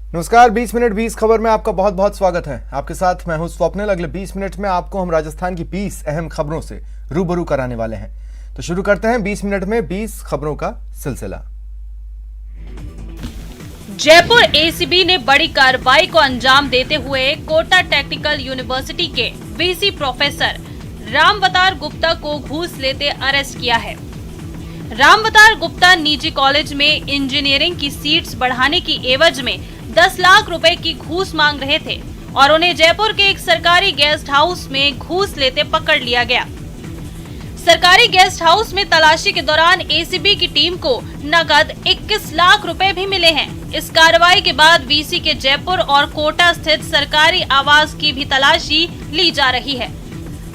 नमस्कार। 20 मिनट 20 खबर में आपका बहुत बहुत स्वागत है। आपके साथ मैं हूं स्वप्निल। अगले 20 मिनट में आपको हम राजस्थान की 20 अहम खबरों से रूबरू कराने वाले हैं। तो शुरू करते हैं 20 मिनट में 20 खबरों का सिलसिला। जयपुर एसीबी ने बड़ी कार्रवाई को अंजाम देते हुए कोटा टेक्निकल यूनिवर्सिटी के वीसी प्रोफेसर रामवतार गुप्ता को घूस लेते अरेस्ट किया है। रामवतार गुप्ता निजी कॉलेज में इंजीनियरिंग की सीट्स बढ़ाने की एवज में 10 लाख रुपए की घूस मांग रहे थे और उन्हें जयपुर के एक सरकारी गेस्ट हाउस में घूस लेते पकड़ लिया गया। सरकारी गेस्ट हाउस में तलाशी के दौरान एसीबी की टीम को नकद 21 लाख रुपए भी मिले हैं। इस कार्रवाई के बाद वीसी के जयपुर और कोटा स्थित सरकारी आवास की भी तलाशी ली जा रही है।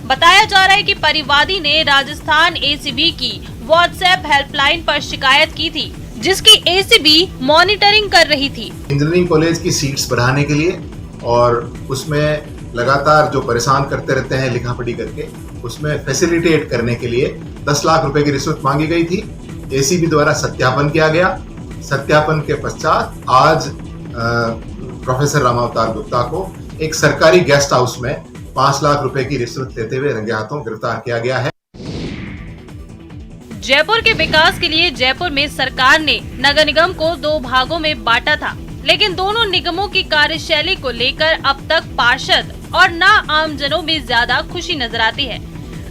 बताया जा रहा है कि परिवादी ने राजस्थान एसीबी की व्हाट्सएप हेल्पलाइन पर शिकायत की थी, जिसकी एसीबी मॉनिटरिंग कर रही थी। इंजीनियरिंग कॉलेज की सीट्स बढ़ाने के लिए और उसमें लगातार जो परेशान करते रहते हैं लिखा पढ़ी करके, उसमें फैसिलिटेट करने के लिए 10 लाख रुपए की रिश्वत मांगी गई थी। एसीबी द्वारा सत्यापन किया गया। सत्यापन के पश्चात आज प्रोफेसर रामावतार गुप्ता को एक सरकारी गेस्ट हाउस में 5 लाख रुपए की रिश्वत लेते हुए रंगे हाथों गिरफ्तार किया गया है। जयपुर के विकास के लिए जयपुर में सरकार ने नगर निगम को 2 भागों में बांटा था, लेकिन दोनों निगमों की कार्यशैली को लेकर अब तक पार्षद और ना आमजनों में ज्यादा खुशी नजर आती है।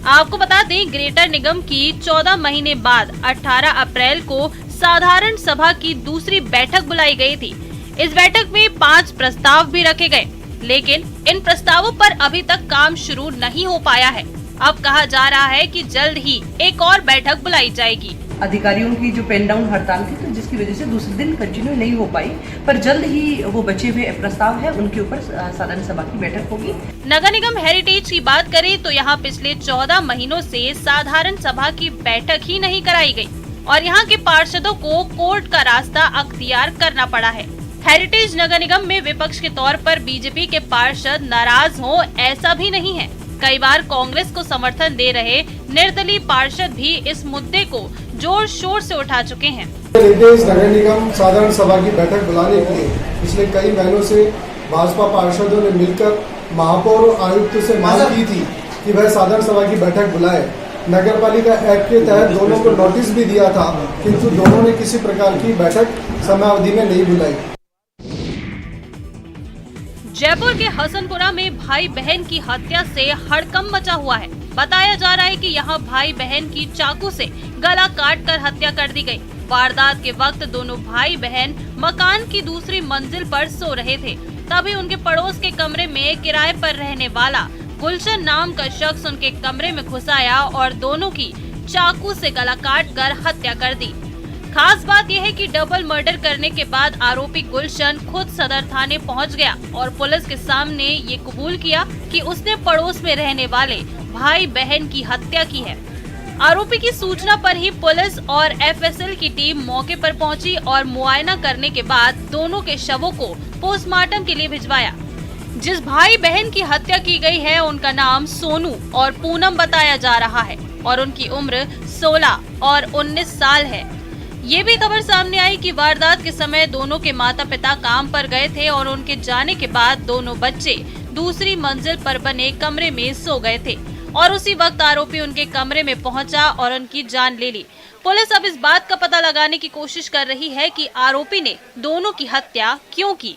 आपको बता दें, ग्रेटर निगम की 14 महीने बाद 18 अप्रैल को साधारण सभा की दूसरी बैठक बुलाई गई थी। इस बैठक में 5 प्रस्ताव भी रखे गए, लेकिन इन प्रस्तावों पर अभी तक काम शुरू नहीं हो पाया है। अब कहा जा रहा है कि जल्द ही एक और बैठक बुलाई जाएगी। अधिकारियों की जो पेन डाउन हड़ताल थी, तो जिसकी वजह से दूसरे दिन कंटिन्यू नहीं हो पाई, पर जल्द ही वो बचे हुए प्रस्ताव है उनके ऊपर साधारण सभा की बैठक होगी। नगर निगम हेरिटेज की बात करें तो यहाँ पिछले 14 महीनों से साधारण सभा की बैठक ही नहीं कराई गई और यहाँ के पार्षदों को कोर्ट का रास्ता अख्तियार करना पड़ा है। हेरिटेज नगर निगम में विपक्ष के तौर पर बीजेपी के पार्षद नाराज हो, ऐसा भी नहीं है। कई बार कांग्रेस को समर्थन दे रहे निर्दलीय पार्षद भी इस मुद्दे को जोर शोर से उठा चुके हैं। हेरिटेज नगर निगम साधारण सभा की बैठक बुलाने के लिए पिछले कई महीनों से भाजपा पार्षदों ने मिलकर महापौर और आयुक्त से मांग की थी कि वह साधारण सभा की बैठक बुलाए। नगर पालिका एक्ट के तहत दोनों को नोटिस भी दिया था, किंतु दोनों ने किसी प्रकार की बैठक समयावधि में नहीं बुलाई। जयपुर के हसनपुरा में भाई बहन की हत्या से हड़कंप मचा हुआ है। बताया जा रहा है कि यहाँ भाई बहन की चाकू से गला काटकर हत्या कर दी गई। वारदात के वक्त दोनों भाई बहन मकान की दूसरी मंजिल पर सो रहे थे, तभी उनके पड़ोस के कमरे में किराए पर रहने वाला गुलशन नाम का शख्स उनके कमरे में घुस आया और दोनों की चाकू से गला काटकर हत्या कर दी। खास बात यह है कि डबल मर्डर करने के बाद आरोपी गुलशन खुद सदर थाने पहुंच गया और पुलिस के सामने ये कबूल किया कि उसने पड़ोस में रहने वाले भाई बहन की हत्या की है। आरोपी की सूचना पर ही पुलिस और एफएसएल की टीम मौके पर पहुंची और मुआयना करने के बाद दोनों के शवों को पोस्टमार्टम के लिए भिजवाया। जिस भाई बहन की हत्या की गई है उनका नाम सोनू और पूनम बताया जा रहा है और उनकी उम्र 16 और 19 साल है। ये भी खबर सामने आई कि वारदात के समय दोनों के माता पिता काम पर गए थे और उनके जाने के बाद दोनों बच्चे दूसरी मंजिल पर बने कमरे में सो गए थे और उसी वक्त आरोपी उनके कमरे में पहुंचा और उनकी जान ले ली। पुलिस अब इस बात का पता लगाने की कोशिश कर रही है कि आरोपी ने दोनों की हत्या क्यों की।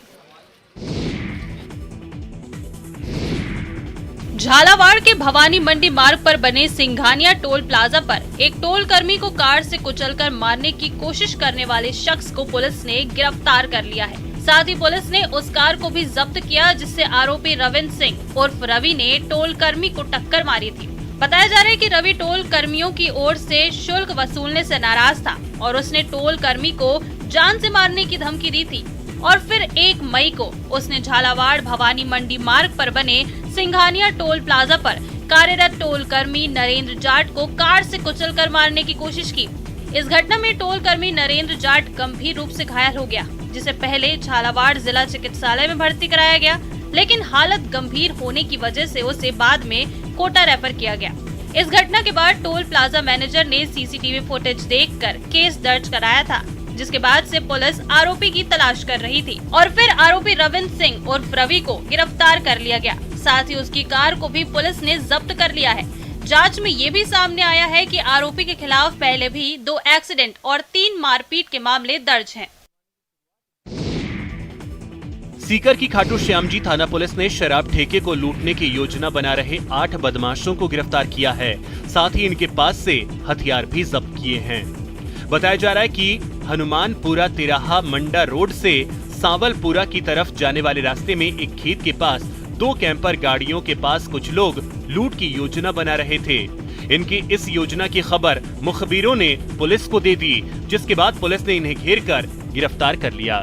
झालावाड़ के भवानी मंडी मार्ग पर बने सिंघानिया टोल प्लाजा पर एक टोल कर्मी को कार से कुचलकर मारने की कोशिश करने वाले शख्स को पुलिस ने गिरफ्तार कर लिया है। साथ ही पुलिस ने उस कार को भी जब्त किया जिससे आरोपी रविंद्र सिंह उर्फ रवि ने टोल कर्मी को टक्कर मारी थी। बताया जा रहा है कि रवि टोल कर्मियों की ओर से शुल्क वसूलने से नाराज था और उसने टोल कर्मी को जान से मारने की धमकी दी थी और फिर 1 मई को उसने झालावाड़ भवानी मंडी मार्ग पर बने सिंघानिया टोल प्लाजा पर कार्यरत टोल कर्मी नरेंद्र जाट को कार से कुचलकर मारने की कोशिश की। इस घटना में टोल कर्मी नरेंद्र जाट गंभीर रूप से घायल हो गया, जिसे पहले झालावाड़ जिला चिकित्सालय में भर्ती कराया गया, लेकिन हालत गंभीर होने की वजह से उसे बाद में कोटा रेफर किया गया। इस घटना के बाद टोल प्लाजा मैनेजर ने सीसीटीवी फुटेज देखकर केस दर्ज कराया था। जिसके बाद से पुलिस आरोपी की तलाश कर रही थी और फिर आरोपी रविंद्र सिंह उर्फ रवि को गिरफ्तार कर लिया गया। साथ ही उसकी कार को भी पुलिस ने जब्त कर लिया है। जांच में ये भी सामने आया है कि आरोपी के खिलाफ पहले भी 2 एक्सीडेंट और 3 मारपीट के मामले दर्ज हैं। सीकर की खाटू श्यामजी थाना पुलिस ने शराब ठेके को लूटने की योजना बना रहे 8 बदमाशों को गिरफ्तार किया है। साथ ही इनके पास से हथियार भी जब्त किए हैं। बताया जा रहा है कि हनुमानपुरा तिराहा मंडा रोड से सांवलपुरा की तरफ जाने वाले रास्ते में एक खेत के पास 2 कैंपर गाड़ियों के पास कुछ लोग लूट की योजना बना रहे थे। इनकी इस योजना की खबर मुखबिरों ने पुलिस को दे दी, जिसके बाद पुलिस ने इन्हें घेर कर गिरफ्तार कर लिया।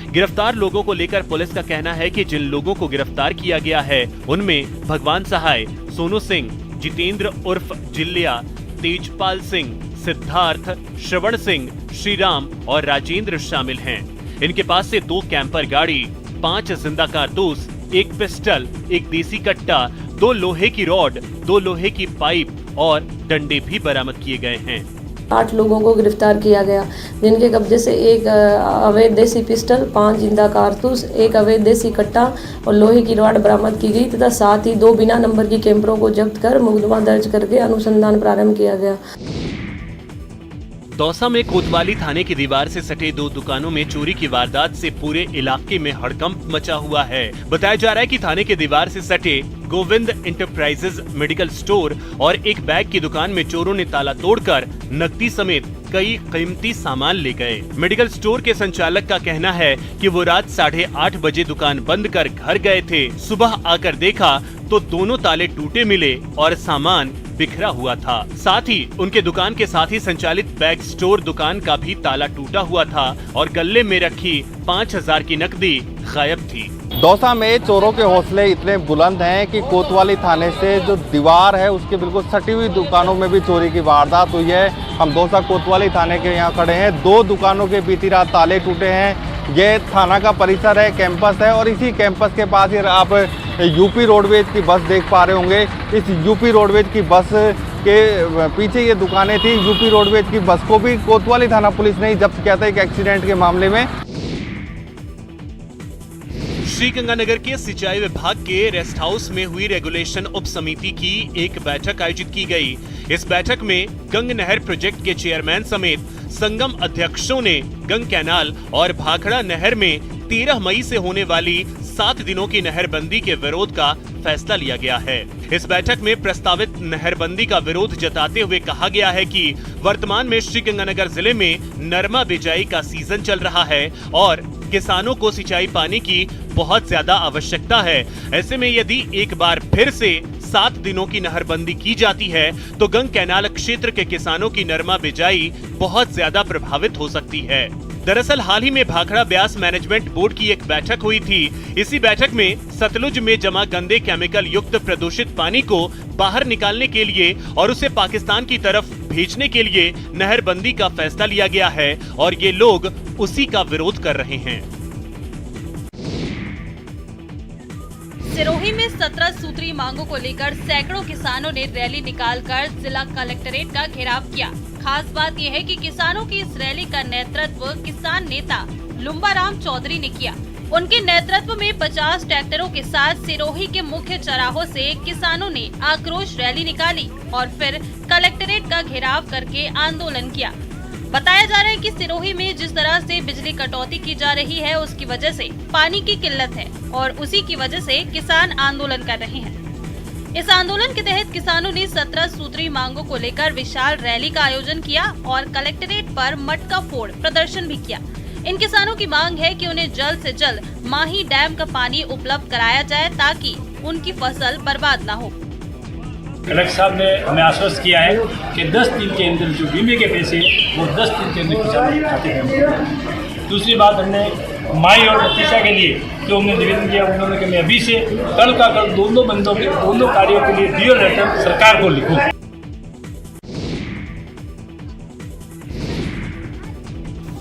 गिरफ्तार लोगों को लेकर पुलिस का कहना है कि जिन लोगों को गिरफ्तार किया गया है उनमें भगवान सहाय, सोनू सिंह, जितेंद्र उर्फ जिल्लिया, तेजपाल सिंह, सिद्धार्थ, श्रवण सिंह, श्रीराम और राजेंद्र शामिल हैं। इनके पास से 2 कैंपर गाड़ी, 5 जिंदा कारतूस, 1 पिस्टल, 1 देसी कट्टा, 2 लोहे की रॉड, 2 लोहे की पाइप और डंडे भी बरामद किए गए हैं। 8 लोगों को गिरफ्तार किया गया, जिनके कब्जे से 1 अवैध देसी पिस्टल, 5 जिंदा कारतूस, 1 अवैध देसी कट्टा और लोहे की रॉड बरामद की गई तथा साथ ही 2 बिना नंबर की कैंपरों को जब्त कर मुकदमा दर्ज करके अनुसंधान प्रारंभ किया गया। दौसा में कोतवाली थाने की दीवार से सटे 2 दुकानों में चोरी की वारदात से पूरे इलाके में हड़कंप मचा हुआ है। बताया जा रहा है कि थाने के दीवार से सटे गोविंद इंटरप्राइजेज मेडिकल स्टोर और एक बैग की दुकान में चोरों ने ताला तोड़कर नकदी समेत कई कीमती सामान ले गए। मेडिकल स्टोर के संचालक का कहना है कि वो रात 8:30 बजे दुकान बंद कर घर गए थे। सुबह आकर देखा तो दोनों ताले टूटे मिले और सामान बिखरा हुआ था। साथ ही उनके दुकान के साथ ही संचालित बैग स्टोर दुकान का भी ताला टूटा हुआ था और गल्ले में रखी 5000 की नकदी गायब थी। दौसा में चोरों के हौसले इतने बुलंद हैं कि कोतवाली थाने से जो दीवार है उसके बिल्कुल सटी हुई दुकानों में भी चोरी की वारदात हुई है। हम दौसा कोतवाली थाने के यहाँ खड़े हैं। 2 दुकानों के बीती रात ताले टूटे हैं। ये थाना का परिसर है, कैंपस है और इसी कैंपस के पास ही आप यूपी रोडवेज की बस देख पा रहे होंगे। इस यूपी रोडवेज की बस के पीछे ये दुकानें थी। यूपी रोडवेज की बस को भी कोतवाली थाना पुलिस ने जब्त किया था एक एक्सीडेंट के मामले में। श्रीगंगानगर के सिंचाई विभाग के रेस्ट हाउस में हुई रेगुलेशन उप समिति की एक बैठक आयोजित की गई। इस बैठक में गंग नहर प्रोजेक्ट के चेयरमैन समेत संगम अध्यक्षों ने गंग कैनाल और भाखड़ा नहर में 13 मई से होने वाली 7 दिनों की नहरबंदी के विरोध का फैसला लिया गया है। इस बैठक में प्रस्तावित नहरबंदी का विरोध जताते हुए कहा गया है कि वर्तमान में श्रीगंगानगर जिले में नरमा बिजाई का सीजन चल रहा है और किसानों को सिंचाई पानी की बहुत ज्यादा आवश्यकता है। ऐसे में यदि एक बार फिर से 7 दिनों की नहरबंदी की जाती है तो गंग कैनाल क्षेत्र के किसानों की नरमा बिजाई बहुत ज्यादा प्रभावित हो सकती है। दरअसल हाल ही में भाखड़ा ब्यास मैनेजमेंट बोर्ड की एक बैठक हुई थी। इसी बैठक में सतलुज में जमा गंदे केमिकल युक्त प्रदूषित पानी को बाहर निकालने के लिए और उसे पाकिस्तान की तरफ भेजने के लिए नहरबंदी का फैसला लिया गया है और ये लोग उसी का विरोध कर रहे हैं। सिरोही में 17 सूत्री मांगों को लेकर सैकड़ों किसानों ने रैली निकालकर जिला कलेक्ट्रेट का घेराव किया। खास बात यह है कि किसानों की इस रैली का नेतृत्व किसान नेता लुम्बाराम चौधरी ने किया। उनके नेतृत्व में 50 ट्रैक्टरों के साथ सिरोही के मुख्य चौराहों से किसानों ने आक्रोश रैली निकाली और फिर कलेक्ट्रेट का घेराव करके आंदोलन किया। बताया जा रहा है कि सिरोही में जिस तरह से बिजली कटौती की जा रही है उसकी वजह से पानी की किल्लत है और उसी की वजह से किसान आंदोलन कर रहे हैं। इस आंदोलन के तहत किसानों ने 17 सूत्री मांगों को लेकर विशाल रैली का आयोजन किया और कलेक्ट्रेट पर मटका फोड़ प्रदर्शन भी किया। इन किसानों की मांग है कि उन्हें जल्द से जल्द माही डैम का पानी उपलब्ध कराया जाए ताकि उनकी फसल बर्बाद न हो। कलेक्टर साहब ने हमें आश्वस्त किया है कि 10 दिन के अंदर जो बीमे के पैसे वो 10 दिन के अंदर किसानों के खाते में। दूसरी बात, हमने माई और भतीजा के लिए जो हमने निवेदन किया उन्होंने कि मैं अभी से कल का कल दोनों बंदों के दोनों कार्यों के लिए डियर लेटर सरकार को लिखूं।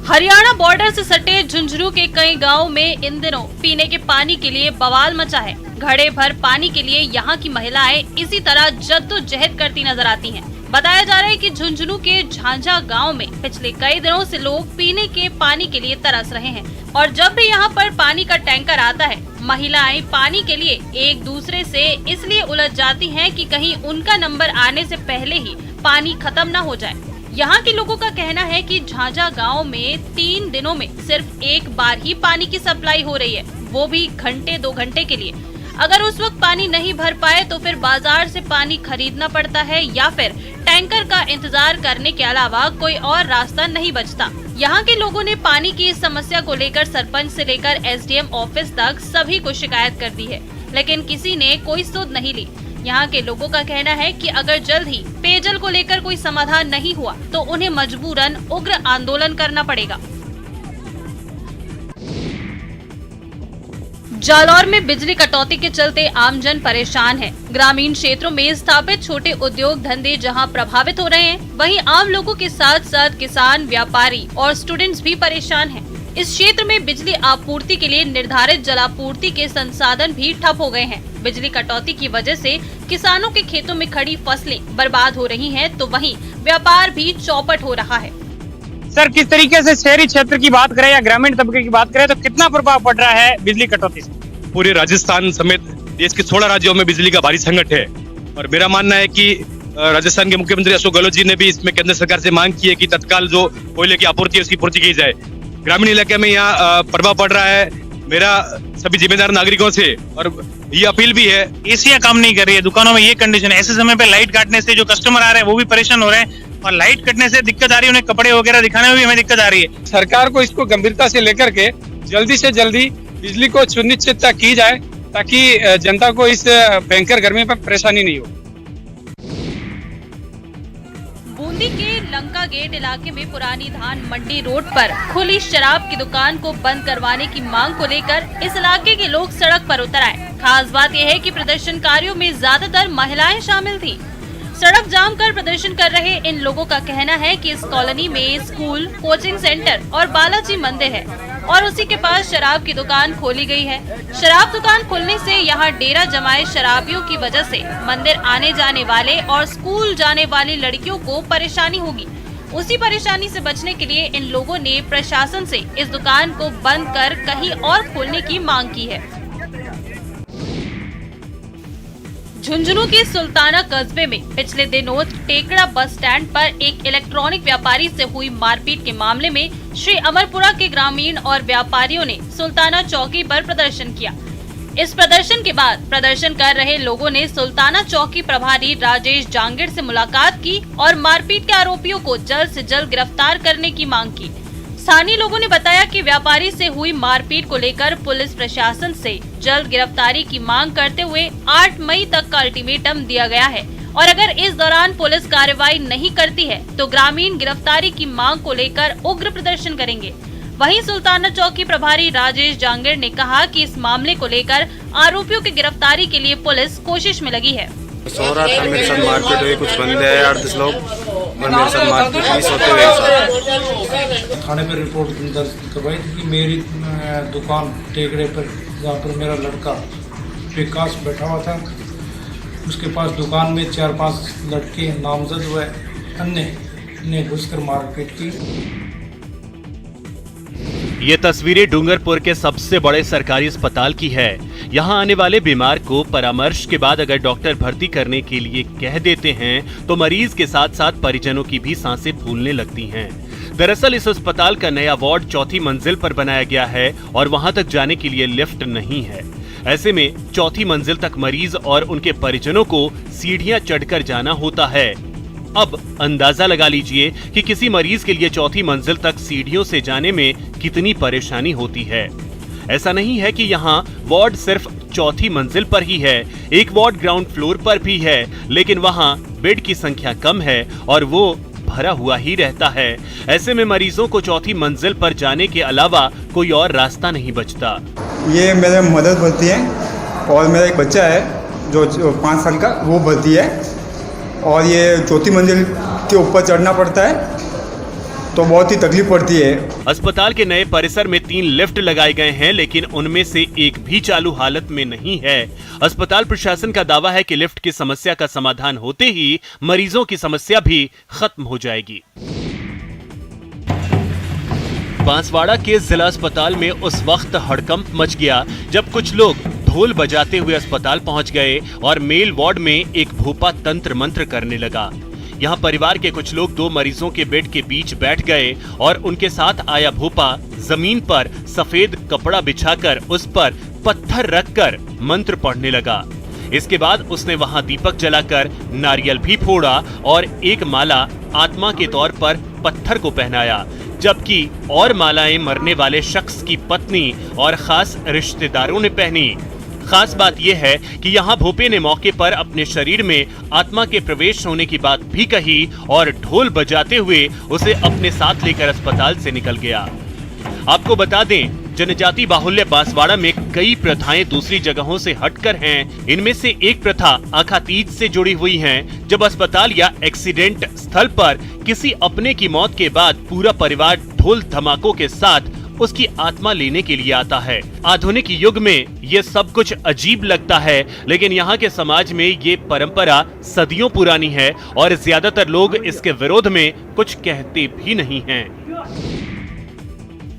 हरियाणा बॉर्डर से सटे झुंझुनू के कई गांवों में इन दिनों पीने के पानी के लिए बवाल मचा है। घड़े भर पानी के लिए यहां की महिलाएं इसी तरह जद्दोजहद करती नजर आती हैं। बताया जा रहा है कि झुंझुनू के झांझा गांव में पिछले कई दिनों से लोग पीने के पानी के लिए तरस रहे हैं और जब भी यहां पर पानी का टैंकर आता है, महिलाएं पानी के लिए एक दूसरे से इसलिए उलझ जाती हैं कि कहीं उनका नंबर आने से पहले ही पानी खत्म न हो जाए। यहाँ के लोगों का कहना है कि झांझा गांव में 3 दिनों में सिर्फ एक बार ही पानी की सप्लाई हो रही है, वो भी घंटे 2 घंटे के लिए। अगर उस वक्त पानी नहीं भर पाए तो फिर बाजार से पानी खरीदना पड़ता है या फिर टैंकर का इंतजार करने के अलावा कोई और रास्ता नहीं बचता। यहाँ के लोगों ने पानी की इस समस्या को लेकर सरपंच से लेकर एसडीएम ऑफिस तक सभी को शिकायत कर दी है, लेकिन किसी ने कोई सुध नहीं ली। यहाँ के लोगों का कहना है कि अगर जल्द ही पेयजल को लेकर कोई समाधान नहीं हुआ तो उन्हें मजबूरन उग्र आंदोलन करना पड़ेगा। जालौर में बिजली कटौती के चलते आमजन परेशान है। ग्रामीण क्षेत्रों में स्थापित छोटे उद्योग धंधे जहां प्रभावित हो रहे हैं, वहीं आम लोगों के साथ साथ किसान, व्यापारी और स्टूडेंट्स भी परेशान हैं। इस क्षेत्र में बिजली आपूर्ति के लिए निर्धारित जलापूर्ति के संसाधन भी ठप हो गए हैं। बिजली कटौती की वजह से किसानों के खेतों में खड़ी फसलें बर्बाद हो रही हैं, तो वहीं व्यापार भी चौपट हो रहा है। सर, किस तरीके से शहरी क्षेत्र की बात करें या ग्रामीण तबके की बात करें तो कितना प्रभाव पड़ रहा है बिजली कटौती से? पूरे राजस्थान समेत देश के 16 राज्यों में बिजली का भारी संकट है और मेरा मानना है कि राजस्थान के मुख्यमंत्री अशोक गहलोत जी ने भी इसमें केंद्र सरकार से मांग की है कि तत्काल जो कोयले की आपूर्ति है उसकी पूर्ति की जाए। ग्रामीण इलाके में यहाँ प्रभाव पड़ रहा है। मेरा सभी जिम्मेदार नागरिकों से और ये अपील भी है, एसियां काम नहीं कर रही है, दुकानों में ये कंडीशन है। ऐसे समय पे लाइट काटने से जो कस्टमर आ रहे हैं वो भी परेशान हो रहे हैं और लाइट कटने से दिक्कत आ रही है, उन्हें कपड़े वगैरह दिखाने में भी हमें दिक्कत आ रही है। सरकार को इसको गंभीरता से लेकर के जल्दी से जल्दी बिजली को सुनिश्चितता की जाए ताकि जनता को इस भयंकर गर्मी पर परेशानी नहीं हो। बूंदी के लंका गेट इलाके में पुरानी धान मंडी रोड पर खुली शराब की दुकान को बंद करवाने की मांग को लेकर इस इलाके के लोग सड़क पर उतर आए। खास बात यह है कि प्रदर्शनकारियों में ज्यादातर महिलाएं शामिल थीं। सड़क जाम कर प्रदर्शन कर रहे इन लोगों का कहना है कि इस कॉलोनी में स्कूल, कोचिंग सेंटर और बालाजी मंदिर है और उसी के पास शराब की दुकान खोली गई है। शराब दुकान खुलने से यहाँ डेरा जमाए शराबियों की वजह से मंदिर आने जाने वाले और स्कूल जाने वाली लड़कियों को परेशानी होगी। उसी परेशानी से बचने के लिए इन लोगों ने प्रशासन से इस दुकान को बंद कर कहीं और खोलने की मांग की है। झुंझुनू के सुल्ताना कस्बे में पिछले दिनों टेकड़ा बस स्टैंड पर एक इलेक्ट्रॉनिक व्यापारी से हुई मारपीट के मामले में श्री अमरपुरा के ग्रामीण और व्यापारियों ने सुल्ताना चौकी पर प्रदर्शन किया। इस प्रदर्शन के बाद प्रदर्शन कर रहे लोगों ने सुल्ताना चौकी प्रभारी राजेश जांगिड़ से मुलाकात की और मारपीट के आरोपियों को जल्द से जल्द गिरफ्तार करने की मांग की। स्थानीय लोगों ने बताया कि व्यापारी से हुई मारपीट को लेकर पुलिस प्रशासन से जल्द गिरफ्तारी की मांग करते हुए 8 मई तक का अल्टीमेटम दिया गया है और अगर इस दौरान पुलिस कार्रवाई नहीं करती है तो ग्रामीण गिरफ्तारी की मांग को लेकर उग्र प्रदर्शन करेंगे। वहीं सुल्ताना चौकी प्रभारी राजेश जांगिड़ ने कहा कि इस मामले को लेकर आरोपियों की गिरफ्तारी के लिए पुलिस कोशिश में लगी है। सो रहा था, मेरे साथ मारपीट हुई, कुछ बंदे हैं 8-10 लोग और मेरे साथ मारपीट होते हुए थाने में रिपोर्ट दर्ज करवाई थी कि मेरी दुकान टेकड़े पर जहाँ पर मेरा लड़का विकास बैठा हुआ था, उसके पास दुकान में 4-5 लड़के नामजद व अन्य ने घुसकर मारपीट की। ये तस्वीरें डूंगरपुर के सबसे बड़े सरकारी अस्पताल की है। यहाँ आने वाले बीमार को परामर्श के बाद अगर डॉक्टर भर्ती करने के लिए कह देते हैं तो मरीज के साथ साथ परिजनों की भी सांसें फूलने लगती हैं। दरअसल इस अस्पताल का नया वार्ड 4थी मंजिल पर बनाया गया है और वहां तक जाने के लिए लिफ्ट नहीं है। ऐसे में 4थी मंजिल तक मरीज और उनके परिजनों को सीढ़ियां चढ़कर जाना होता है। अब अंदाजा लगा लीजिए कि किसी मरीज के लिए 4थी मंजिल तक सीढ़ियों से जाने में कितनी परेशानी होती है। ऐसा नहीं है कि यहाँ वार्ड सिर्फ 4थी मंजिल पर ही है, एक वार्ड ग्राउंड फ्लोर पर भी है, लेकिन वहाँ बेड की संख्या कम है और वो भरा हुआ ही रहता है। ऐसे में मरीजों को 4थी मंजिल पर जाने के अलावा कोई और रास्ता नहीं बचता। ये मेरे मदर भर्ती है और मेरा एक बच्चा है जो 5 साल का, वो भर्ती है और ये 4थी मंजिल के ऊपर चढ़ना पड़ता है तो बहुत ही तकलीफ पड़ती है। अस्पताल के नए परिसर में 3 लिफ्ट लगाए गए हैं, लेकिन उनमें से एक भी चालू हालत में नहीं है। अस्पताल प्रशासन का दावा है कि लिफ्ट की समस्या का समाधान होते ही मरीजों की समस्या भी खत्म हो जाएगी। बांसवाड़ा के जिला अस्पताल में उस वक्त हड़कंप मच गया जब कुछ लोग ढोल बजाते हुए अस्पताल पहुंच गए और मेल वार्ड में एक भूपा तंत्र मंत्र करने लगा। यहाँ परिवार के कुछ लोग 2 मरीजों के बेड के बीच बैठ गए और उनके साथ आया भूपा जमीन पर सफेद कपड़ा बिछाकर उस पर पत्थर रखकर मंत्र पढ़ने लगा। इसके बाद उसने वहां दीपक जलाकर नारियल भी फोड़ा और एक माला आत्मा के तौर पर पत्थर को पहनाया, जबकि और मालाएं मरने वाले शख्स की पत्नी और खास रिश्तेदारों ने पहनी। खास बात यह है कि यहाँ भोपे ने मौके पर अपने शरीर में आत्मा के प्रवेश होने की बात भी कही और ढोल बजाते हुए उसे अपने साथ लेकर अस्पताल से निकल गया। आपको बता दें, जनजाति बाहुल्य बांसवाड़ा में कई प्रथाएं दूसरी जगहों से हटकर हैं। इनमें से एक प्रथा आखा तीज से जुड़ी हुई है, जब अस्पताल या एक्सीडेंट स्थल पर किसी अपने की मौत के बाद पूरा परिवार ढोल धमाकों के साथ उसकी आत्मा लेने के लिए आता है। आधुनिक युग में ये सब कुछ अजीब लगता है, लेकिन यहाँ के समाज में ये परंपरा सदियों पुरानी है और ज्यादातर लोग इसके विरोध में कुछ कहते भी नहीं हैं।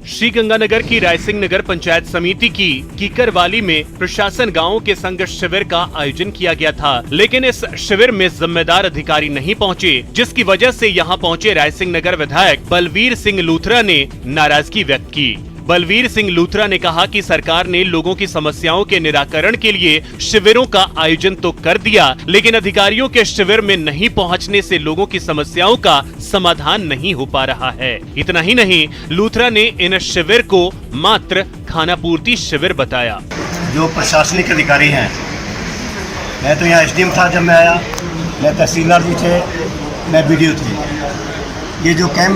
श्री गंगानगर की रायसिंह नगर पंचायत समिति की कीकरवाली में प्रशासन गांवों के संग शिविर का आयोजन किया गया था, लेकिन इस शिविर में जिम्मेदार अधिकारी नहीं पहुंचे, जिसकी वजह से यहां पहुंचे रायसिंह नगर विधायक बलवीर सिंह लूथरा ने नाराजगी व्यक्त की। बलवीर सिंह लूथरा ने कहा कि सरकार ने लोगों की समस्याओं के निराकरण के लिए शिविरों का आयोजन तो कर दिया, लेकिन अधिकारियों के शिविर में नहीं पहुंचने से लोगों की समस्याओं का समाधान नहीं हो पा रहा है। इतना ही नहीं, लूथरा ने इन शिविर को मात्र खानापूर्ति शिविर बताया। जो प्रशासनिक अधिकारी हैं, मैं तो यहाँ एसडीएम था जब मैं आया, मैं तहसीलदार भी थे, मैं बीडीओ थे। ये जो कैंप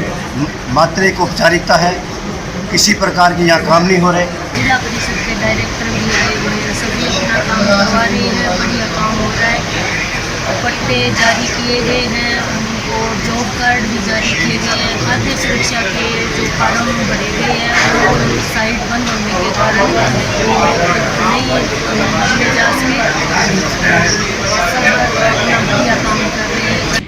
मात्र एक औपचारिकता है, किसी प्रकार की यहाँ काम नहीं हो रहे। जिला परिषद के डायरेक्टर भी है, सभी अपना काम करवा रही है, बढ़िया काम हो रहा है। पट्टे जारी किए गए हैं, उनको जॉब कार्ड भी जारी किए गए हैं। खाद्य सुरक्षा के जो फार्म भरे गए हैं वो साइट बंद होने के कारण नहीं भरने जा सके। सब बढ़िया काम कर रहे हैं।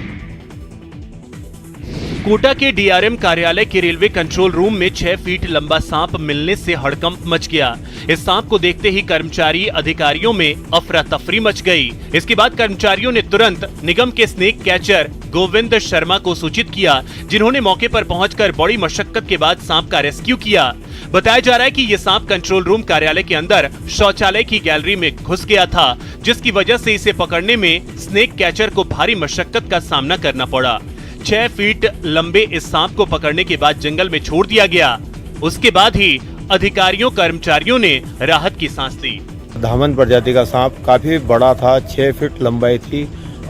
कोटा के डीआरएम कार्यालय के रेलवे कंट्रोल रूम में 6 फीट लंबा सांप मिलने से हड़कंप मच गया। इस सांप को देखते ही कर्मचारी अधिकारियों में अफरा तफरी मच गई। इसके बाद कर्मचारियों ने तुरंत निगम के स्नेक कैचर गोविंद शर्मा को सूचित किया, जिन्होंने मौके पर पहुंचकर बड़ी मशक्कत के बाद सांप का रेस्क्यू किया। बताया जा रहा है कि ये सांप कंट्रोल रूम कार्यालय के अंदर शौचालय की गैलरी में घुस गया था, जिसकी वजह से इसे पकड़ने में स्नेक कैचर को भारी मशक्कत का सामना करना पड़ा। 6 फीट लंबे इस सांप को पकड़ने के बाद जंगल में छोड़ दिया गया। उसके बाद ही अधिकारियों कर्मचारियों ने राहत की सांस ली। धामन प्रजाति का सांप काफी बड़ा था, 6 फीट लंबाई थी।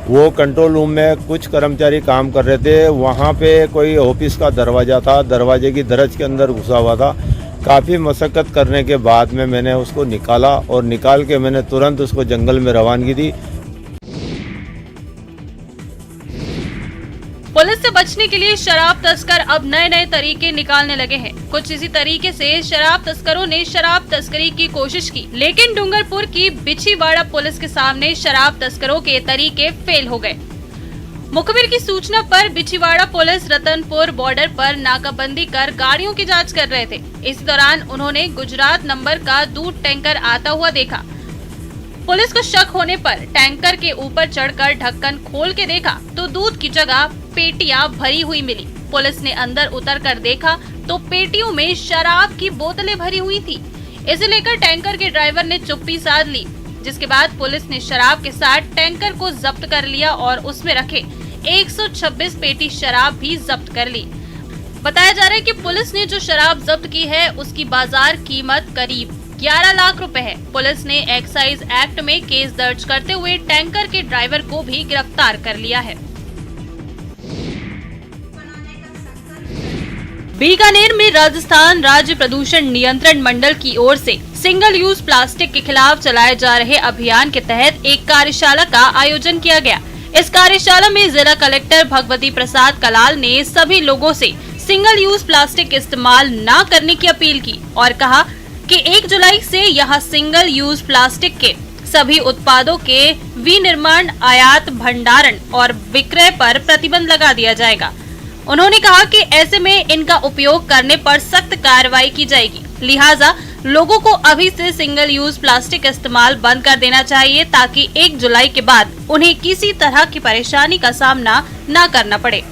वो कंट्रोल रूम में कुछ कर्मचारी काम कर रहे थे, वहाँ पे कोई ऑफिस का दरवाजा था, दरवाजे की दरज के अंदर घुसा हुआ था। काफ़ी मशक्कत करने के बाद में मैंने उसको निकाला और निकाल के मैंने तुरंत उसको जंगल में रवानगी दी। पुलिस से बचने के लिए शराब तस्कर अब नए नए तरीके निकालने लगे हैं। कुछ इसी तरीके से शराब तस्करों ने शराब तस्करी की कोशिश की, लेकिन डूंगरपुर की बिछीवाड़ा पुलिस के सामने शराब तस्करों के तरीके फेल हो गए। मुखबिर की सूचना पर बिछीवाड़ा पुलिस रतनपुर बॉर्डर पर नाकाबंदी कर गाड़ियों की जांच कर रहे थे। इस दौरान उन्होंने गुजरात नंबर का दूध टैंकर आता हुआ देखा। पुलिस को शक होने पर टैंकर के ऊपर चढ़कर ढक्कन खोल के देखा तो दूध की जगह पेटियां भरी हुई मिली। पुलिस ने अंदर उतरकर देखा तो पेटियों में शराब की बोतलें भरी हुई थी। इसे लेकर टैंकर के ड्राइवर ने चुप्पी साध ली, जिसके बाद पुलिस ने शराब के साथ टैंकर को जब्त कर लिया और उसमें रखे 126 पेटी शराब भी जब्त कर ली। बताया जा रहा है कि पुलिस ने जो शराब जब्त की है उसकी बाजार कीमत करीब 11 लाख रुपए है। पुलिस ने एक्साइज एक्ट में केस दर्ज करते हुए टैंकर के ड्राइवर को भी गिरफ्तार कर लिया है। बीकानेर में राजस्थान राज्य प्रदूषण नियंत्रण मंडल की ओर से सिंगल यूज प्लास्टिक के खिलाफ चलाए जा रहे अभियान के तहत एक कार्यशाला का आयोजन किया गया। इस कार्यशाला में जिला कलेक्टर भगवती प्रसाद कलाल ने सभी लोगों से सिंगल यूज प्लास्टिक इस्तेमाल न करने की अपील की और कहा कि 1 जुलाई से यहां सिंगल यूज प्लास्टिक के सभी उत्पादों के विनिर्माण, आयात, भंडारण और विक्रय पर प्रतिबंध लगा दिया जाएगा। उन्होंने कहा कि ऐसे में इनका उपयोग करने पर सख्त कार्रवाई की जाएगी, लिहाजा लोगों को अभी से सिंगल यूज प्लास्टिक इस्तेमाल बंद कर देना चाहिए ताकि 1 जुलाई के बाद उन्हें किसी तरह की परेशानी का सामना न करना पड़े।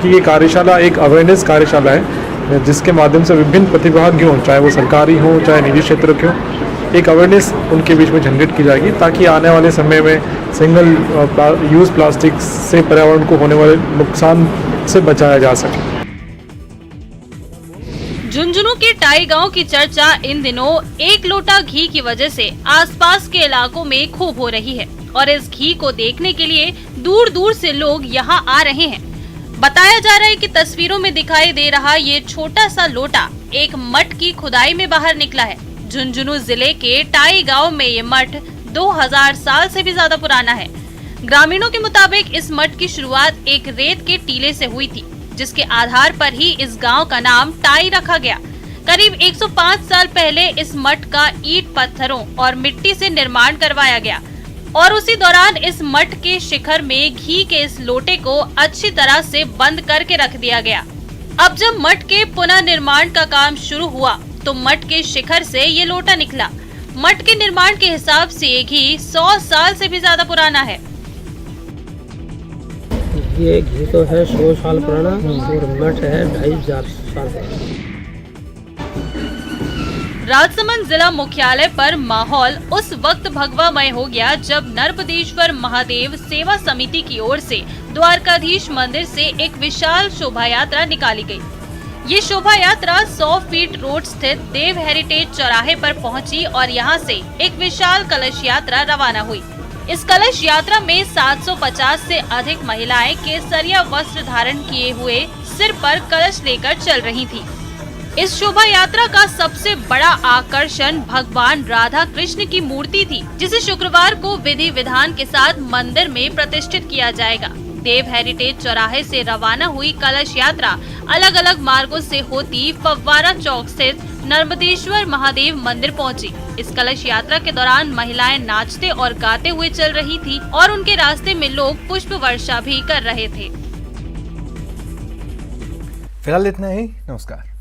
ये कार्यशाला एक अवेयरनेस कार्यशाला है जिसके माध्यम से विभिन्न प्रतिभागियों, चाहे वो सरकारी हो चाहे निजी क्षेत्र के हो, एक अवेयरनेस उनके बीच में जनरेट की जाएगी ताकि आने वाले समय में सिंगल यूज प्लास्टिक से पर्यावरण को होने वाले नुकसान से बचाया जा सके। झुंझुनू के टाई गांव की चर्चा इन दिनों एक लोटा घी की वजह से आसपास के इलाकों में खूब हो रही है और इस घी को देखने के लिए दूर दूर से लोग यहां आ रहे हैं। बताया जा रहा है कि तस्वीरों में दिखाई दे रहा ये छोटा सा लोटा एक मठ की खुदाई में बाहर निकला है। झुंझुनू जिले के टाई गांव में ये मठ 2000 साल से भी ज्यादा पुराना है। ग्रामीणों के मुताबिक इस मठ की शुरुआत एक रेत के टीले से हुई थी, जिसके आधार पर ही इस गांव का नाम टाई रखा गया। करीब 105 साल पहले इस मठ का ईंट, पत्थरों और मिट्टी से निर्माण करवाया गया और उसी दौरान इस मठ के शिखर में घी के इस लोटे को अच्छी तरह से बंद करके रख दिया गया। अब जब मठ के पुनः निर्माण का काम शुरू हुआ तो मठ के शिखर से ये लोटा निकला। मठ के निर्माण के हिसाब से ये घी 100 साल से भी ज्यादा पुराना है। ये घी तो है 100 साल पुराना और मठ है 2500 साल पुराना। राजसमंद जिला मुख्यालय पर माहौल उस वक्त भगवामय हो गया जब नर्मदेश्वर महादेव सेवा समिति की ओर से द्वारकाधीश मंदिर से एक विशाल शोभा यात्रा निकाली गई। ये शोभा यात्रा 100 फीट रोड स्थित देव हेरिटेज चौराहे पर पहुंची और यहां से एक विशाल कलश यात्रा रवाना हुई। इस कलश यात्रा में 750 से अधिक महिलाएं केसरिया वस्त्र धारण किए हुए सिर पर कलश लेकर चल रही थी। इस शोभा यात्रा का सबसे बड़ा आकर्षण भगवान राधा कृष्ण की मूर्ति थी, जिसे शुक्रवार को विधि विधान के साथ मंदिर में प्रतिष्ठित किया जाएगा। देव हेरिटेज चौराहे से रवाना हुई कलश यात्रा अलग अलग मार्गों से होती फव्वारा चौक स्थित नर्मदेश्वर महादेव मंदिर पहुंची। इस कलश यात्रा के दौरान महिलाएं नाचते और गाते हुए चल रही थी और उनके रास्ते में लोग पुष्प वर्षा भी कर रहे थे। फिलहाल इतना ही, नमस्कार।